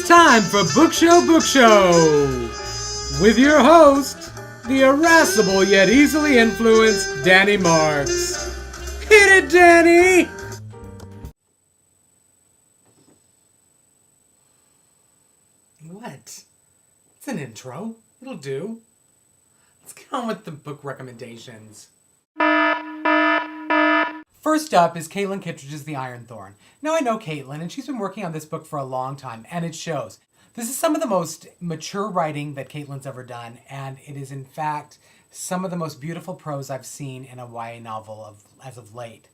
time for Book Show with your host, the irascible yet easily influenced Danny Marks. Hit it, Danny! What? It's an intro. It'll do. Let's get on with the book recommendations. First up is Caitlin Kittredge's The Iron Thorn. Now I know Caitlin, and she's been working on this book for a long time, and it shows. This is some of the most mature writing that Caitlin's ever done, and it is in fact some of the most beautiful prose I've seen in a YA novel as of late.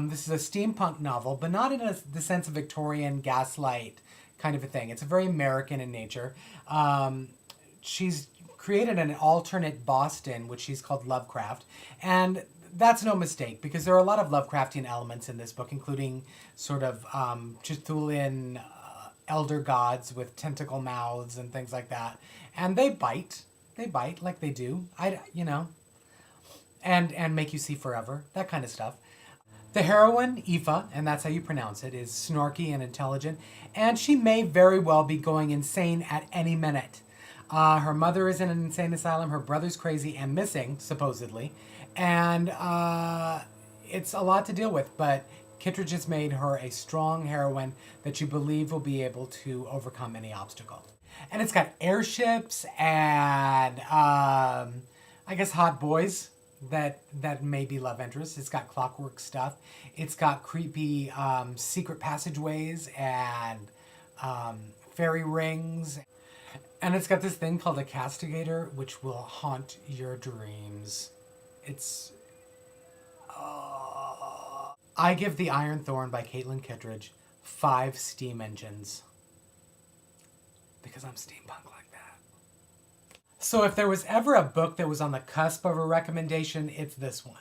This is a steampunk novel, but not in the sense of Victorian gaslight kind of a thing. It's very American in nature. She's created an alternate Boston, which she's called Lovecraft, and that's no mistake, because there are a lot of Lovecraftian elements in this book, including sort of Cthulhian elder gods with tentacle mouths and things like that. And they bite. They bite like they do. And make you see forever. That kind of stuff. The heroine, Aoife, and that's how you pronounce it, is snarky and intelligent, and she may very well be going insane at any minute. Her mother is in an insane asylum, her brother's crazy and missing, supposedly, and it's a lot to deal with, but Kittredge has made her a strong heroine that you believe will be able to overcome any obstacle. And it's got airships and, I guess, hot boys that may be love interests. It's got clockwork stuff. It's got creepy secret passageways and fairy rings. And it's got this thing called a castigator, which will haunt your dreams. It's... I give The Iron Thorn by Caitlin Kittredge 5 steam engines. Because I'm steampunk like that. So if there was ever a book that was on the cusp of a recommendation, it's this one.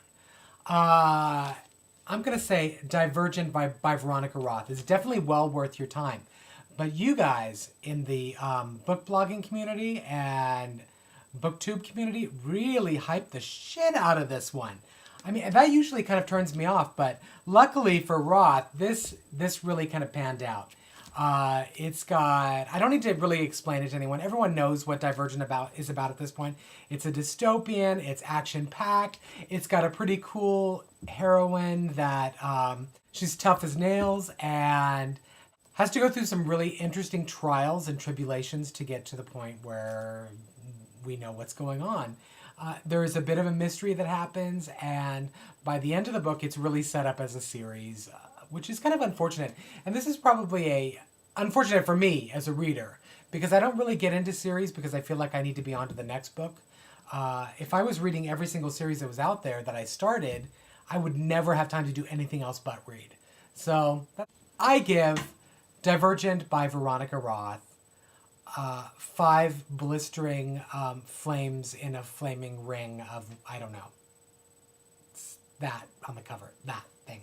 I'm going to say Divergent by Veronica Roth. It's definitely well worth your time. But you guys in the book blogging community and booktube community really hyped the shit out of this one. I mean, that usually kind of turns me off, but luckily for Roth, this really kind of panned out. It's got, I don't need to really explain it to anyone. Everyone knows what Divergent is about at this point. It's a dystopian, it's action-packed, it's got a pretty cool heroine that she's tough as nails and has to go through some really interesting trials and tribulations to get to the point where we know what's going on. There is a bit of a mystery that happens, and by the end of the book, it's really set up as a series, which is kind of unfortunate. And this is probably unfortunate for me as a reader, because I don't really get into series because I feel like I need to be on to the next book. If I was reading every single series that was out there that I started, I would never have time to do anything else but read. So I give Divergent by Veronica Roth 5 blistering flames in a flaming ring of, I don't know. It's that on the cover. That thing.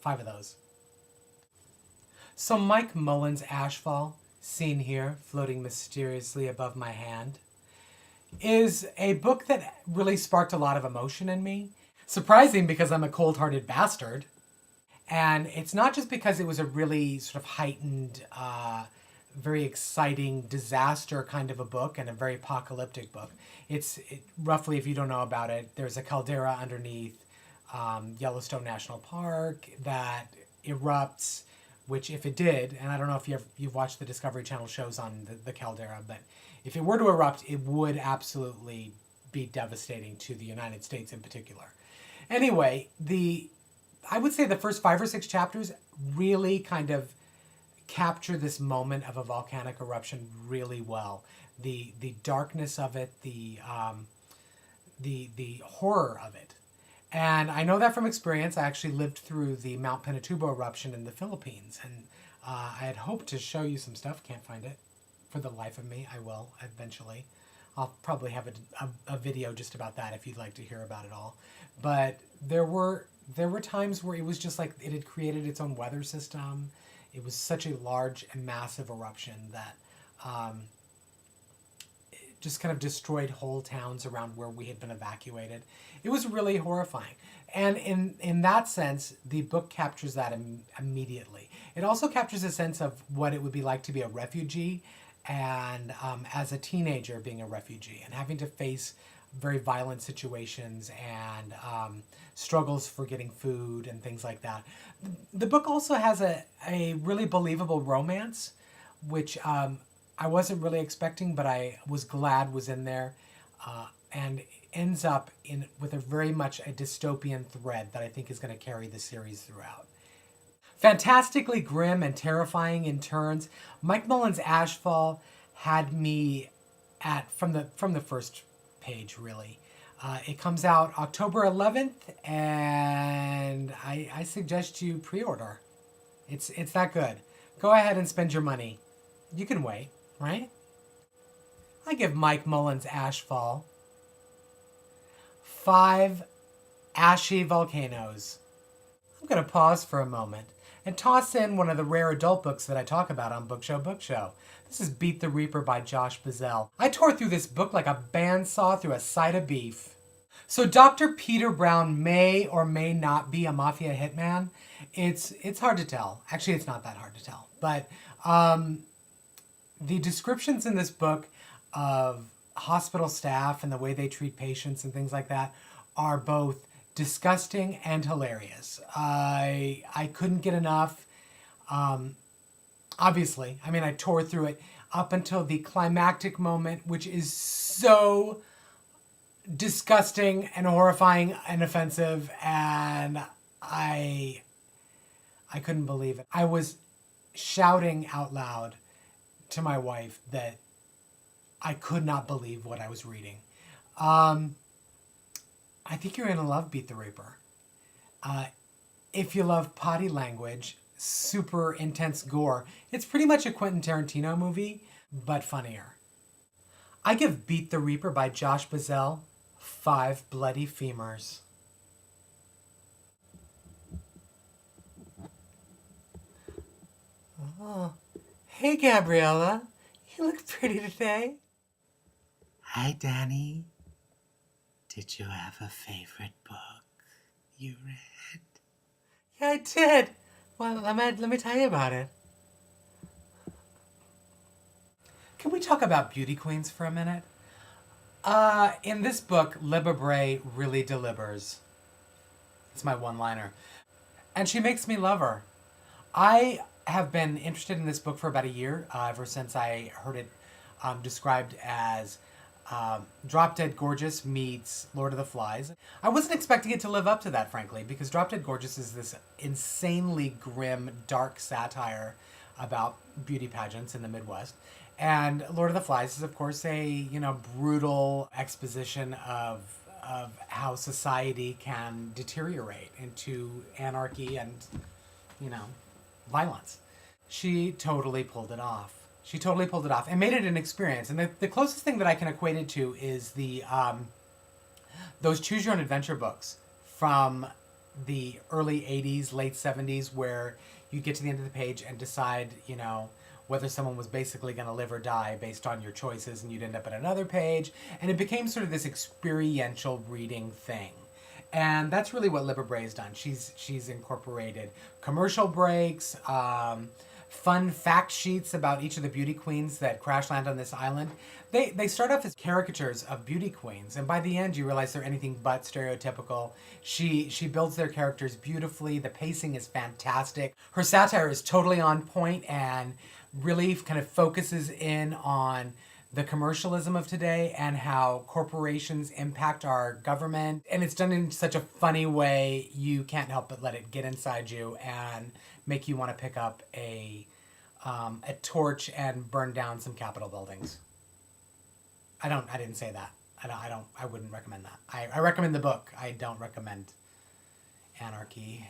5 of those. So Mike Mullen's Ashfall, seen here, floating mysteriously above my hand, is a book that really sparked a lot of emotion in me. Surprising because I'm a cold-hearted bastard. And it's not just because it was a really sort of heightened, very exciting disaster kind of a book and a very apocalyptic book. Roughly, if you don't know about it, there's a caldera underneath Yellowstone National Park that erupts, which if it did, and I don't know if you've watched the Discovery Channel shows on the caldera, but if it were to erupt, it would absolutely be devastating to the United States in particular. Anyway, I would say the first 5 or 6 chapters really kind of capture this moment of a volcanic eruption really well. The darkness of it, the horror of it. And I know that from experience. I actually lived through the Mount Pinatubo eruption in the Philippines, and I had hoped to show you some stuff. Can't find it. For the life of me, I will eventually. I'll probably have a video just about that if you'd like to hear about it all. But there were times where it was just like it had created its own weather system. It was such a large and massive eruption that just kind of destroyed whole towns around where we had been evacuated. It was really horrifying. And in that sense, the book captures that immediately. It also captures a sense of what it would be like to be a refugee and as a teenager being a refugee and having to face very violent situations and struggles for getting food and things like that. The book also has a really believable romance, which I wasn't really expecting, but I was glad was in there, and ends up with a very much a dystopian thread that I think is going to carry the series throughout. Fantastically grim and terrifying in turns. Mike Mullen's Ashfall had me from the first page, really. It comes out October 11th, and I suggest you pre-order. It's that good. Go ahead and spend your money. You can wait, right? I give Mike Mullen's Ashfall 5 ashy volcanoes. I'm going to pause for a moment and toss in one of the rare adult books that I talk about on Bookshow. This is Beat the Reaper by Josh Bazell. I tore through this book like a bandsaw through a side of beef. So Dr. Peter Brown may or may not be a mafia hitman. It's hard to tell. Actually, it's not that hard to tell. But the descriptions in this book of hospital staff and the way they treat patients and things like that are both disgusting and hilarious. I couldn't get enough. Obviously, I mean, I tore through it up until the climactic moment, which is so disgusting and horrifying and offensive, and I couldn't believe it. I was shouting out loud to my wife that I could not believe what I was reading. I think you're gonna love Beat the Reaper. If you love potty language, super intense gore, it's pretty much a Quentin Tarantino movie, but funnier. I give Beat the Reaper by Josh Bazell 5 bloody femurs. Oh, hey Gabriella, you look pretty today. Hi, Danny. Did you have a favorite book you read? Yeah, I did. Well, let me tell you about it. Can we talk about beauty queens for a minute? In this book, Libba Bray really delivers. It's my one-liner. And she makes me love her. I have been interested in this book for about a year, ever since I heard it described as Drop Dead Gorgeous meets Lord of the Flies. I wasn't expecting it to live up to that, frankly, because Drop Dead Gorgeous is this insanely grim, dark satire about beauty pageants in the Midwest. And Lord of the Flies is, of course, a brutal exposition of how society can deteriorate into anarchy and, violence. She totally pulled it off. And made it an experience. And the closest thing that I can equate it to is those Choose Your Own Adventure books from the early 80s, late 70s, where you get to the end of the page and decide, whether someone was basically going to live or die based on your choices, and you'd end up at another page. And it became sort of this experiential reading thing. And that's really what Libba Bray has done. She's incorporated commercial breaks, fun fact sheets about each of the beauty queens that crash land on this island. They start off as caricatures of beauty queens, and by the end you realize they're anything but stereotypical. She builds their characters beautifully. The pacing is fantastic. Her satire is totally on point and really kind of focuses in on the commercialism of today and how corporations impact our government. And it's done in such a funny way, you can't help but let it get inside you and make you want to pick up a torch and burn down some Capitol buildings. I didn't say that. I wouldn't recommend that. I recommend the book. I don't recommend anarchy.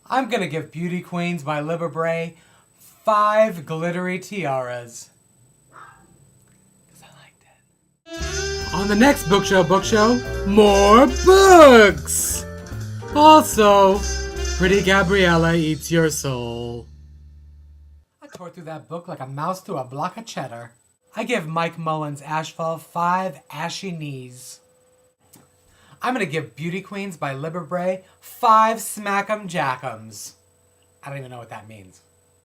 I'm gonna give Beauty Queens by Libba Bray 5 glittery tiaras. On the next Book Show, more books! Also, Pretty Gabriella Eats Your Soul. I tore through that book like a mouse through a block of cheddar. I give Mike Mullen's Ashfall 5 ashy knees. I'm gonna give Beauty Queens by Libra Bray 5 smack'em jack'ems. I don't even know what that means.